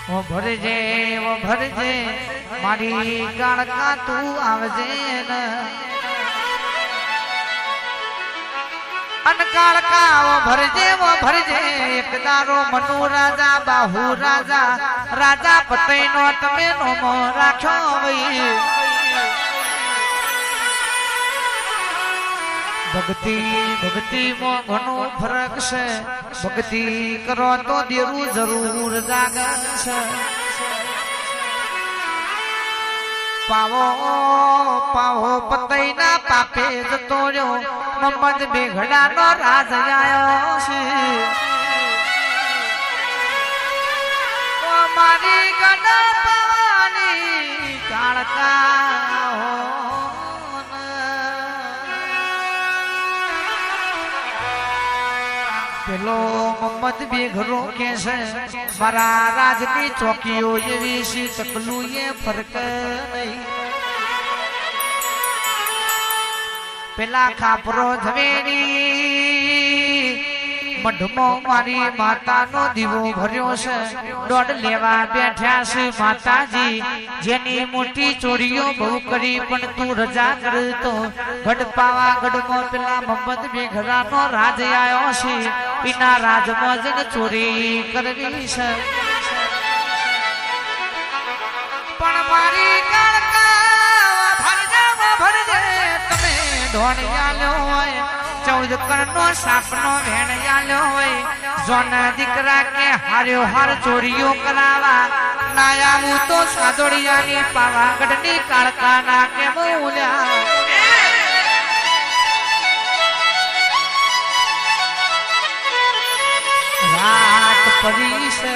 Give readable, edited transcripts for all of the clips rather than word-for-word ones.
वो भरजे मारी काळका तू आवजे न अनकाळका वो भरजे एक दारो मनु राजा बाहु राजा राजा पतईनो तमे नो राख्यो वई भक्ति मो घणो फरक छे भक्ति करो तो देरू जरूर जागे छे पावो पावो पतईना पापे जतो रह्यो मोहम्मद बेघडानो राज आयो छे ओ मारी गड़ा पानी काळका हो पेलो मोहम्मद बेघरो के छे मारा राजनी चौकीओ एवी सी तकलू ये फरक नहीं पेला खापरो झवेरी मढमो मारी माता नो दीवो भर्यो छे दोड लेवा बैठ्या छे माताजी जेनी मोटी चोरीओ बहु करी पण तू रजा कर तो गढ़पावा गढ़मो पेला मोहम्मद बेघरानो राज आयो छे बिना राजमो जन चोरी करवी छे पण मारी काळका भरजे तमे ढोणिया लो होय 14 करनो सापनो भेणिया लो होय जोन दीकरा के हार्यो हार चोरीओ करावा नाया मु तो सादोड़ियानी पावागढ़नी काळका ना के बोल्या रात पड़ी से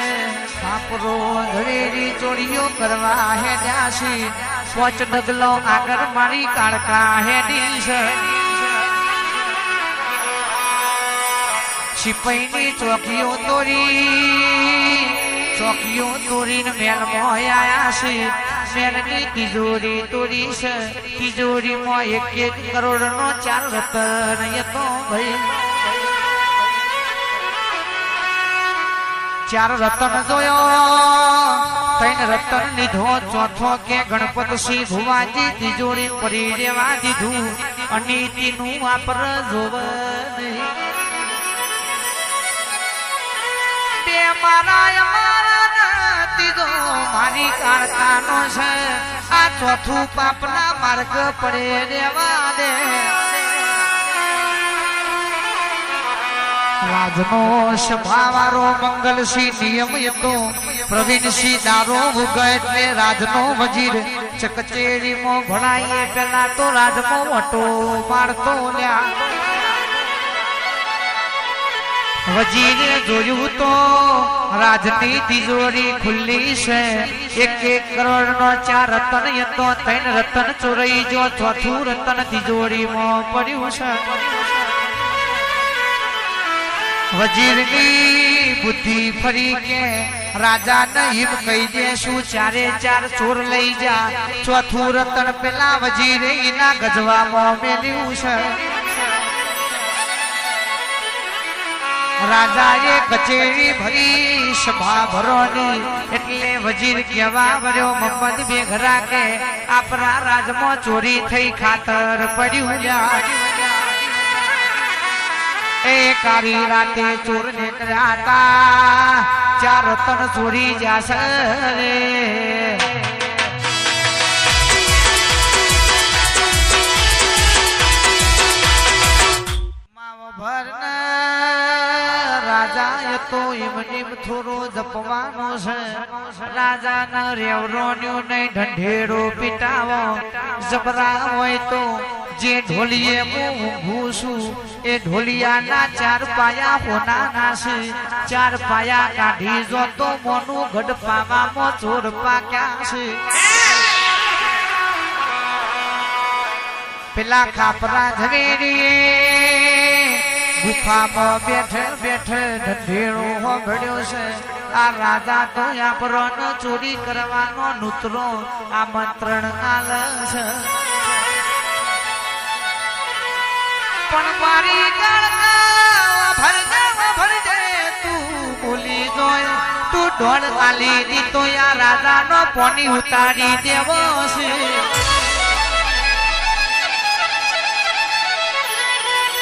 सापरो झवेरी चोरीओ करवा है जासी पोच डगलो आगर मारी काळका है दी से सिपाहीनी चौकीओ तोरी न मेल मोया छे मेलनी तिजोरी तोरी छे तिजोरी मो 1 करोड़ नो 4 रतन यतो भई 4 रतन जोयो 3 रतन लीधो चौथो के गणपत सिंह भुवाजी तिजोरी परी रेवा दीधु अनीति नु वापर जोव मारा तीजो मारी काळका नो छे आ चौथू पापना मार्ग पड़े रेवा दे राजनो सभावारो मंगल सिंह नियम यतो प्रवीण सिंह दारो उगा एटले राजनो वजीर चकचेरी मो भणाई पेला तो राजमो वटो मारतो ल्या वजीरे जोयू तो राजनी तिजोरी खुली छे 1 करोड़ नो 4 रतन यतो 3 रतन चोरई जो चौथू रतन तिजोरी मो पड्यू छे वजीरनी बुद्धि फरी के राजा ने हिम कही देशु 4 चोर लई जा चौथू रतन पेला वजीरे इना गजवा मो मेल्यू छे राजा ये कचेरी भरी सभा भरोनी एटले वजीर केवा वर्यो मोहम्मद बेघरा के आपरा राजमो चोरी थई खातर पड्यू ल्या ए कारी राते चोर ने कराता 4 रतन चोरी जासे रे मावो भरना राजा तो इमनीम थोरो जपवानो छे राजा न रेवरोन्यो नहीं ढंढेरो पिटावो जबरा होय तो जे ढोलिए मुंह घूसू ए ढोलिया ना 4 पाया होना ना छे 4 पाया काढी जो तो मोनु गढ़पावा मो चोर पाक्या छे पेला खापरा झवेरी गुफा में बैठे ढंढेरो हो घड़्यो छे आ राजा तो यहाँ पर चोरी करवानो नूतरो आमंत्रण आले छे पण मारी काळका भरजे तू बोली जोय तू ઢોળ આલી દીધો યા રાજાનો પોની ઉતારી દેવો છે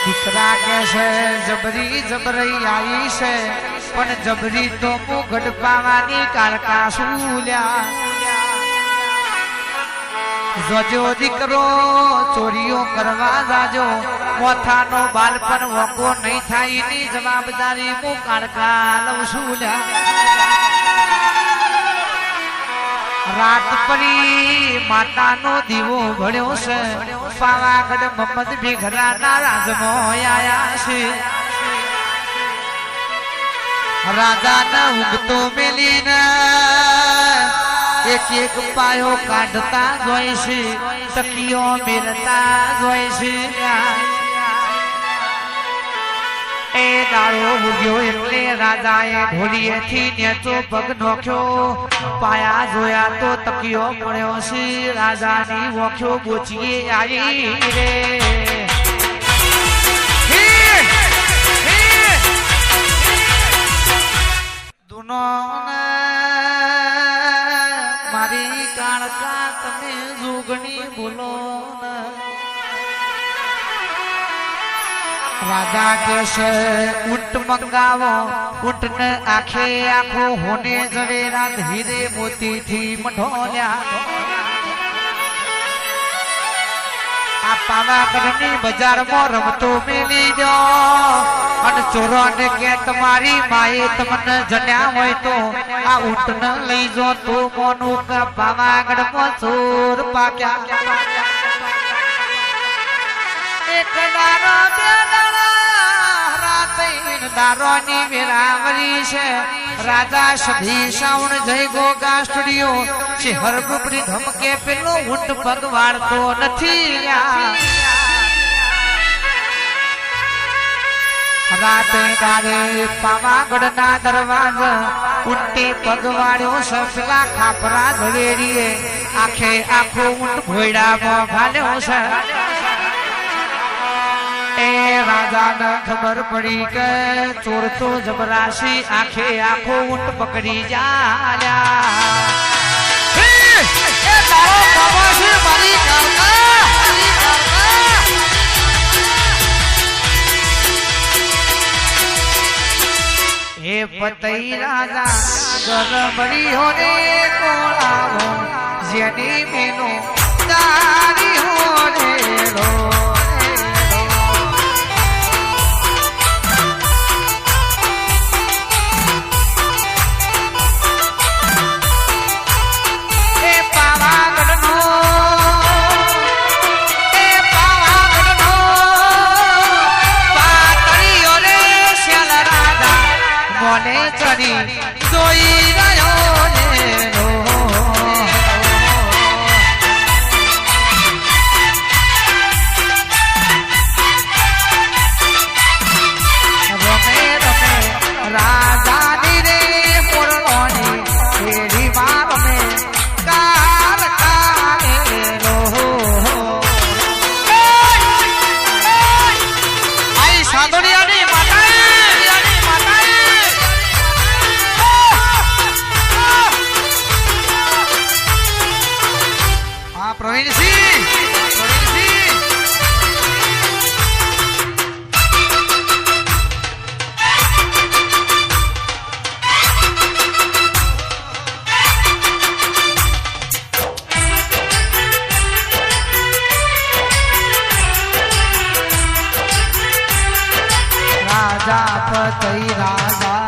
દીકરા કે છે જબરી જબરી આવી છે પણ જબરી તો મુગટ પાવાની કાળકા સુલ્યા જોજો દીકરો ચોરીઓ કરવા જાજો મોથાનો બાલપણ વકો નહીં થાય ની જવાબદારી હું કાળકા લઉં છું રાત પડી માતાનો દીવો ભળ્યો છે પાવાગઢ મમ્મદ ભીખરાના રાજમાં આયા છે રાજાના ઉગતો મેલીને એક એક પાયો કાઢતા જોઈ છે તકીઓ મેલતા જોઈ છે એ દાડો ઉગ્યો એટલે રાજાએ ઢોલીએથી નેચો પગ નોખ્યો પાયા જોયા તો તકીઓ મળ્યો છે રાજાની વોખ્યો બોચીએ આવી રે દુનો મારી કાળકા તમે જોગણી બોલો રાજા કે છે ઊંટ મંગાવો ઊંટ ને આખે આખો હોને ઝવેરાત હીરે મોતી થી મઢોલ્યા આ પાવાગઢની બજારમાં રમતો મેલી જો અને ચોરો ને કે તમારી માએ તમને જન્યા હોય તો આ ઊંટ ને લઈ જો તો મોનું કે પાવાગઢમાં ચોર પાક્યા એક દારો બે દારોની વેરાવરી છે રાજા સધી સાવણ જય ગોગા સ્ટુડિયો છે હરગુપરી ધમકે પેલો ઊંટ પગવાડતો નથી રાતે દારે પાવાગઢના દરવાજા ઊંટી પગવાડ્યો છે પેલા ખાપરા ઝવેરીએ આખે આખો ઊંટ ભોયડામાં ઘાલ્યો છે રાજાને ખબર પડી કે ચોર તો જબરાશી આખે આખો ઊંટ પકડી જાલ્યા એ પતઈ રાજા ગરબડી હોને કોળાવો જેની મેનો તારી હોને રો જોઈ રહ્યો ને રમે રમે રાજાની રે મોરલોની ફેરી માં રમે કાર કારેલો આઈ સાદડિયાની પ્રવીણસિંહ રાજા પતઈ રાજા